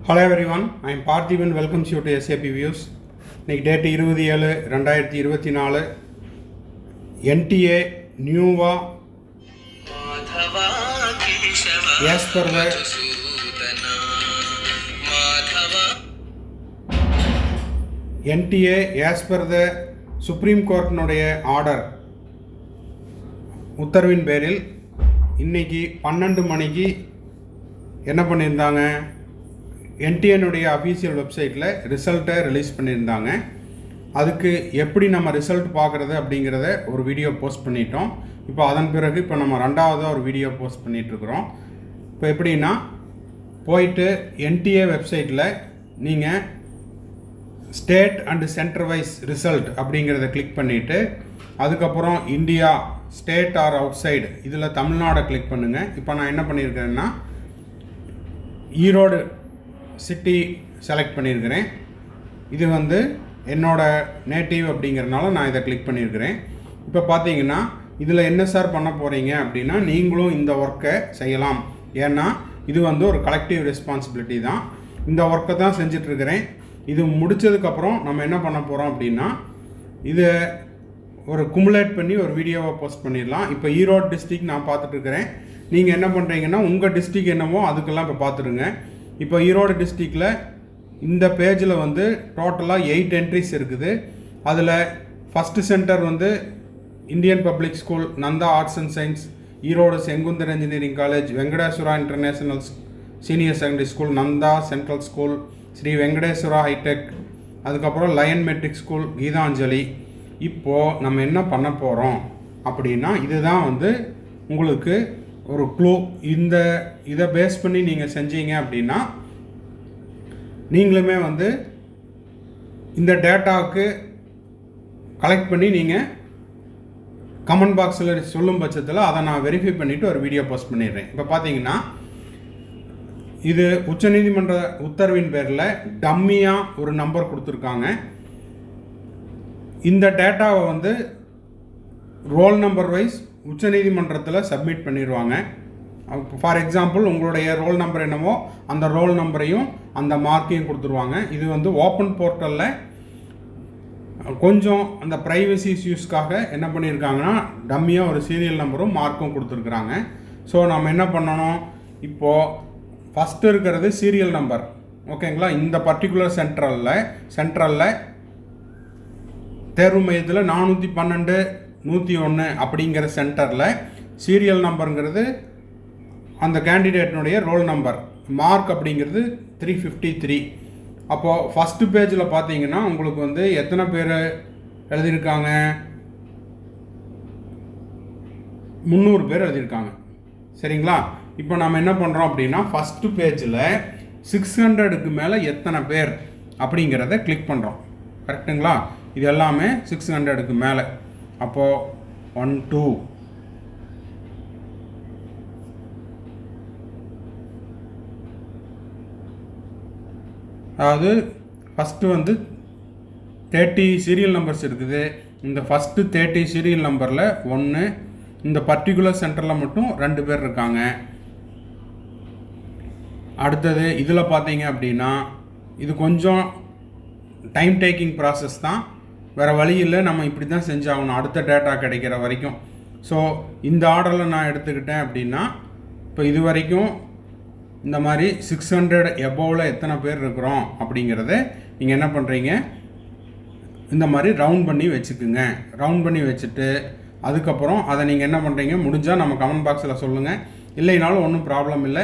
Hello everyone, I am Parthiban. Welcomes you to SAP Views. இன்னைக்கு date 27/2024 NTA நியூவா as per the NTA as per the supreme கோர்ட்டினுடைய order உத்தரவின் பேரில் இன்னைக்கு 12 மணிக்கு என்ன பண்ணியிருந்தாங்க, என்டிஏனுடைய அஃபீஷியல் வெப்சைட்டில் ரிசல்ட்டை ரிலீஸ் பண்ணியிருந்தாங்க. அதுக்கு எப்படி நம்ம ரிசல்ட் பார்க்குறது அப்படிங்கிறத ஒரு வீடியோ போஸ்ட் பண்ணிட்டோம். இப்போ அதன் பிறகு இப்போ நம்ம ரெண்டாவதாக ஒரு வீடியோ போஸ்ட் பண்ணிகிட்ருக்குறோம். இப்போ எப்படின்னா, போயிட்டு என்டிஏ வெப்சைட்டில் நீங்கள் state and centre wise result அப்படிங்கிறத கிளிக் பண்ணிவிட்டு அதுக்கப்புறம் India state or outside இதில் தமிழ்நாடை கிளிக் பண்ணுங்கள். இப்போ நான் என்ன பண்ணியிருக்கேன்னா, ஈரோடு சிட்டி செலக்ட் பண்ணியிருக்கிறேன். இது என்னோடய நேட்டிவ் அப்படிங்கிறனால நான் இதை கிளிக் பண்ணியிருக்கிறேன். இப்போ பார்த்தீங்கன்னா இதில் என்ன சார் பண்ண போகிறீங்க அப்படின்னா, நீங்களும் இந்த ஒர்க்கை செய்யலாம். ஏன்னா இது ஒரு கலெக்டிவ் ரெஸ்பான்சிபிலிட்டி தான். இந்த ஒர்க்கை தான் செஞ்சிட்ருக்கிறேன். இது முடித்ததுக்கப்புறம் நம்ம என்ன பண்ண போகிறோம் அப்படின்னா, இதை ஒரு குமுலேட் பண்ணி ஒரு வீடியோவை போஸ்ட் பண்ணிடலாம். இப்போ ஈரோடு டிஸ்ட்ரிக்ட் நான் பார்த்துட்ருக்கிறேன். நீங்கள் என்ன பண்ணுறீங்கன்னா, உங்கள் டிஸ்ட்ரிக்ட் என்னவோ அதுக்கெல்லாம் இப்போ பார்த்துடுங்க. இப்போ ஈரோடு டிஸ்ட்ரிக்டில் இந்த பேஜில் டோட்டலாக 8 என்ட்ரிஸ் இருக்குது. அதில் first centre Indian public school, Nanda arts and science, Erode Sengunthar engineering college, Venkateswara international senior secondary school, Nanda central school, Sri Venkateswara hi tech, அதுக்கப்புறம் லயன் மெட்ரிக் ஸ்கூல், கீதாஞ்சலி. இப்போது நம்ம என்ன பண்ண போகிறோம் அப்படின்னா, இதுதான் உங்களுக்கு ஒரு க்ளூ. இதை பேஸ் பண்ணி நீங்கள் செஞ்சீங்க அப்படின்னா நீங்களுமே இந்த டேட்டாவுக்கு கலெக்ட் பண்ணி நீங்கள் கமெண்ட் பாக்ஸில் சொல்லும் பட்சத்தில் அதை நான் வெரிஃபை பண்ணிவிட்டு ஒரு வீடியோ போஸ்ட் பண்ணிடுறேன். இப்போ பார்த்தீங்கன்னா, இது உச்சநீதிமன்ற உத்தரவின் பேரில் டம்மியாக ஒரு நம்பர் கொடுத்துருக்காங்க. இந்த டேட்டாவை ரோல் நம்பர் வைஸ் உச்சநீதிமன்றத்தில் சப்மிட் பண்ணிடுவாங்க. ஃபார் எக்ஸாம்பிள், உங்களுடைய ரோல் நம்பர் என்னவோ அந்த ரோல் நம்பரையும் அந்த மார்க்கையும் கொடுத்துருவாங்க. இது ஓப்பன் போர்ட்டலில் கொஞ்சம் அந்த ப்ரைவசி இஷ்யூஸ்க்காக என்ன பண்ணியிருக்காங்கன்னா, டம்மியாக ஒரு சீரியல் நம்பரும் மார்க்கும் கொடுத்துருக்குறாங்க. ஸோ நம்ம என்ன பண்ணணும், இப்போது ஃபஸ்ட்டு இருக்கிறது சீரியல் நம்பர். ஓகேங்களா? இந்த பர்டிகுலர் சென்ட்ரலில் தேர்வு மையத்தில் 412 101 அப்படிங்கிற சென்டரில் சீரியல் நம்பருங்கிறது அந்த கேண்டிடேட்னுடைய ரோல் நம்பர், மார்க் அப்படிங்கிறது 353. அப்போது ஃபஸ்ட்டு பேஜில் பார்த்தீங்கன்னா உங்களுக்கு எத்தனை பேர் எழுதியிருக்காங்க, 300 பேர் எழுதியிருக்காங்க. சரிங்களா? இப்போ நம்ம என்ன பண்ணுறோம் அப்படின்னா, ஃபஸ்ட்டு பேஜில் 600க்கு மேலே எத்தனை பேர் அப்படிங்கிறத கிளிக் பண்ணுறோம். கரெக்டுங்களா? இது எல்லாமே 600க்கு மேலே. அப்போது 1 2 அதாவது ஃபஸ்ட்டு 30 சீரியல் நம்பர்ஸ் இருக்குது. இந்த ஃபஸ்ட்டு 30 சீரியல் நம்பரில் 1, இந்த பர்டிகுலர் சென்டரில் மட்டும் 2 பேர் இருக்காங்க. அடுத்தது இதில் பார்த்தீங்க அப்படின்னா, இது கொஞ்சம் டைம் டேக்கிங் ப்ராசஸ் தான், வேறு வழி இல்லை, நம்ம இப்படி தான் செஞ்சாகணும் அடுத்த டேட்டா கிடைக்கிற வரைக்கும். ஸோ இந்த ஆர்டரில் நான் எடுத்துக்கிட்டேன் அப்படின்னா, இப்போ இது வரைக்கும் இந்த மாதிரி 600 எபோவில் எத்தனை பேர் இருக்கிறோம் அப்படிங்கிறத நீங்கள் என்ன பண்ணுறீங்க, இந்த மாதிரி ரவுண்ட் பண்ணி வச்சுக்குங்க. ரவுண்ட் பண்ணி வச்சுட்டு அதுக்கப்புறம் அதை நீங்கள் என்ன பண்ணுறீங்க, முடிஞ்சால் நம்ம கமெண்ட் பாக்ஸில் சொல்லுங்கள். இல்லைனாலும் ஒன்றும் ப்ராப்ளம் இல்லை,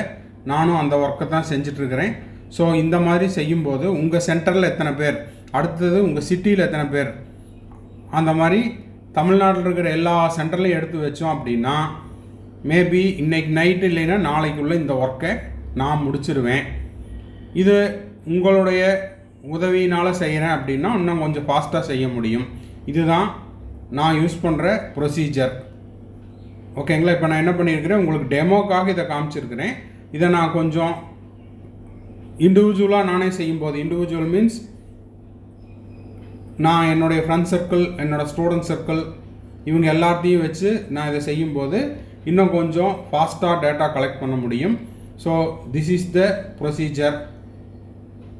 நானும் அந்த ஒர்க்கை தான் செஞ்சிட்ருக்கிறேன். ஸோ இந்த மாதிரி செய்யும்போது உங்கள் சென்டரில் எத்தனை பேர், அடுத்தது உங்கள் சிட்டியில் எத்தனை பேர், அந்த மாதிரி தமிழ்நாட்டில் இருக்கிற எல்லா சென்டர்லையும் எடுத்து வச்சோம் அப்படின்னா, மேபி இன்றைக்கி நைட்டு இல்லைன்னா நாளைக்குள்ளே இந்த ஒர்க்கை நான் முடிச்சிடுவேன். இது உங்களுடைய உதவியினால் செய்கிறேன் அப்படின்னா இன்னும் கொஞ்சம் ஃபாஸ்ட்டாக செய்ய முடியும். இதுதான் நான் யூஸ் பண்ணுற ப்ரொசீஜர். ஓகேங்களா? இப்போ நான் என்ன பண்ணியிருக்கிறேன், உங்களுக்கு டெமோக்காக இதை காமிச்சிருக்கிறேன். இதை நான் கொஞ்சம் இண்டிவிஜுவலாக நானே செய்யும்போது, இண்டிவிஜுவல் மீன்ஸ் நான் என்னுடைய ஃப்ரெண்ட் சர்க்கிள், என்னோடய ஸ்டூடெண்ட் சர்க்கிள், இவங்க எல்லாத்தையும் வச்சு நான் இதை செய்யும்போது இன்னும் கொஞ்சம் ஃபாஸ்ட்டாக டேட்டா கலெக்ட் பண்ண முடியும். So this is the procedure.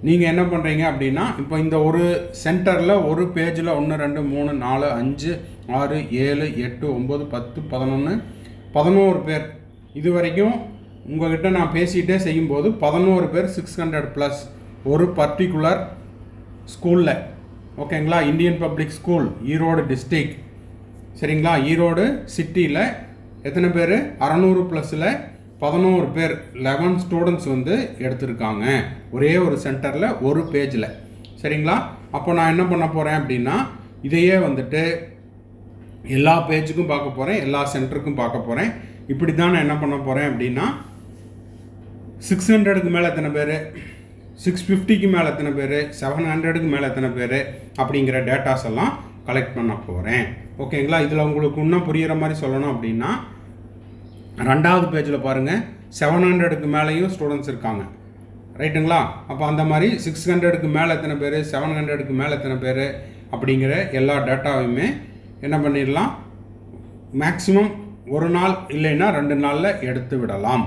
நீங்கள் என்ன பண்ணுறீங்க அப்படின்னா, இப்போ இந்த ஒரு சென்டரில் ஒரு பேஜில் 1 2 3 4 5 6 7 8 9 10 11 11 பேர் இது வரைக்கும் உங்கள்கிட்ட நான் பேசிகிட்டே செய்யும்போது 11 பேர் 600 ப்ளஸ் ஒரு பர்டிகுலர் ஸ்கூலில். ஓகேங்களா? Indian public school Erode district. சரிங்களா? ஈரோடு சிட்டியில் எத்தனை பேர்? 600 ப்ளஸில் 11 பேர் 11 ஸ்டூடெண்ட்ஸ் வந்து எடுத்திருக்காங்க ஒரே ஒரு சென்டரில் ஒரு பேஜில். சரிங்களா? அப்போ நான் என்ன பண்ண போகிறேன் அப்படின்னா, இதையே வந்துட்டு எல்லா பேஜுக்கும் பார்க்க போகிறேன், எல்லா சென்டருக்கும் பார்க்க போகிறேன். இப்படி தான் நான் என்ன பண்ண போகிறேன் அப்படின்னா, 600க்கு மேலே எத்தனை பேர், 650க்கு மேலே எத்தனை பேர், 700க்கு மேலே எத்தனை பேர் அப்படிங்கிற டேட்டாஸ் எல்லாம் கலெக்ட் பண்ண போகிறேன். ஓகேங்களா? இதில் உங்களுக்கு இன்னும் புரிகிற மாதிரி சொல்லணும் அப்படின்னா, 2வது பேஜில் பாருங்கள், 700க்கு மேலேயும் ஸ்டூடெண்ட்ஸ் இருக்காங்க. ரைட்டுங்களா? அப்போ அந்த மாதிரி 600க்கு மேலே எத்தனை பேர், 700க்கு மேலே எத்தனை பேர் அப்படிங்கிற எல்லா டேட்டாவையுமே என்ன பண்ணிடலாம், மேக்ஸிமம் ஒரு நாள் இல்லைன்னா 2 நாளில் எடுத்து விடலாம்.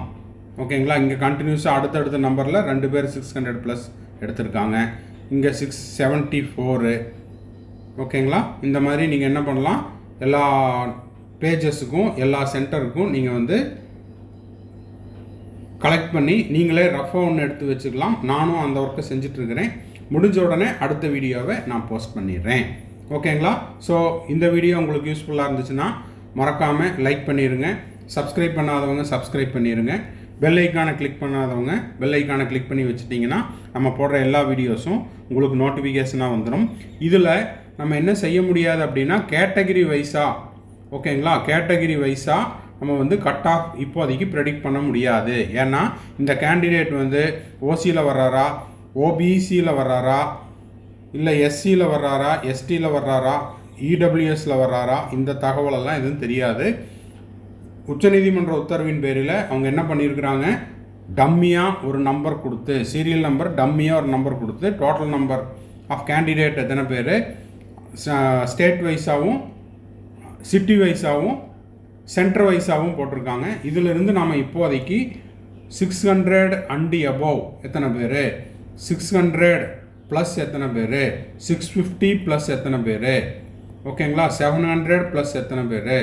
ஓகேங்களா? இங்கே கண்டினியூஸாக அடுத்தடுத்த நம்பரில் 2 பேர் 600 ப்ளஸ் எடுத்திருக்காங்க. இங்கே 674. ஓகேங்களா? இந்த மாதிரி நீங்கள் என்ன பண்ணலாம், எல்லா பேஜஸுக்கும் எல்லா சென்டருக்கும் நீங்கள் வந்து கலெக்ட் பண்ணி நீங்களே ரஃபாக ஒன்று எடுத்து வச்சுக்கலாம். நானும் அந்த ஒர்க்கை செஞ்சிட்ருக்கிறேன். முடிஞ்ச உடனே அடுத்த வீடியோவை நான் போஸ்ட் பண்ணிடுறேன். ஓகேங்களா? ஸோ இந்த வீடியோ உங்களுக்கு யூஸ்ஃபுல்லாக இருந்துச்சுன்னா மறக்காமல் லைக் பண்ணிடுங்க. சப்ஸ்கிரைப் பண்ணாதவங்க சப்ஸ்கிரைப் பண்ணிடுங்க. பெல் ஐக்கானை கிளிக் பண்ணாதவங்க பெல் ஐக்கானை கிளிக் பண்ணி வச்சுட்டிங்கன்னா நம்ம போடுற எல்லா வீடியோஸும் உங்களுக்கு நோட்டிஃபிகேஷனாக வந்துடும். இதில் நம்ம என்ன செய்ய முடியாது அப்படின்னா, கேட்டகிரி வைஸாக, ஓகேங்களா, கேட்டகிரி வைஸாக நம்ம வந்து கட் ஆஃப் இப்போதைக்கு ப்ரெடிக்ட் பண்ண முடியாது. ஏன்னா இந்த கேண்டிடேட் வந்து ஓசியில் வர்றாரா, ஓபிசியில் வர்றாரா, இல்லை எஸ்சியில் வர்றாரா, எஸ்டியில் வர்றாரா, இடபிள்யூஎஸில் வர்றாரா, இந்த தகவலெல்லாம் எதுவும் தெரியாது. உச்சநீதிமன்ற உத்தரவின் பேரில் அவங்க என்ன பண்ணியிருக்கிறாங்க, டம்மியாக ஒரு நம்பர் கொடுத்து, சீரியல் நம்பர் டம்மியாக ஒரு நம்பர் கொடுத்து, டோட்டல் நம்பர் ஆஃப் கேண்டிடேட் எத்தனை பேர் ஸ்டேட் வைஸாகவும் சிட்டி வைஸாகவும் சென்டர் வைஸாகவும் போட்டிருக்காங்க. இதிலிருந்து நாம் இப்போதைக்கு 600 அண்ட் அபவ் எத்தனை பேர், 600 ப்ளஸ் எத்தனை பேர், 650 ப்ளஸ் எத்தனை பேர், ஓகேங்களா, 700 ப்ளஸ் எத்தனை பேர்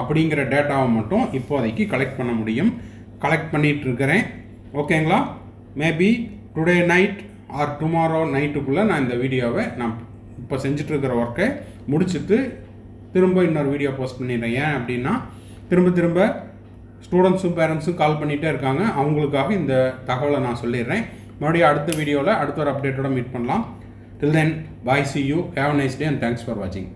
அப்படிங்கிற டேட்டாவை மட்டும் இப்போதைக்கு கலெக்ட் பண்ண முடியும். கலெக்ட் பண்ணிகிட்ருக்கிறேன். ஓகேங்களா? Maybe today night or tomorrow நைட்டுக்குள்ளே நான் இந்த வீடியோவை நான் இப்போ செஞ்சிட்ருக்கிற ஒர்க்கை முடிச்சுட்டு திரும்ப இன்னொரு வீடியோ போஸ்ட் பண்ணிடுறேன். ஏன் அப்படின்னா, திரும்ப ஸ்டூடெண்ட்ஸும் பேரண்ட்ஸும் கால் பண்ணிகிட்டே இருக்காங்க. அவங்களுக்காக இந்த தகவலை நான் சொல்லிடுறேன். மறுபடியும் அடுத்த வீடியோவில் அடுத்த ஒரு அப்டேட்டோட மீட் பண்ணலாம். டில் தென், பாய், see you, have a nice day and thanks for watching.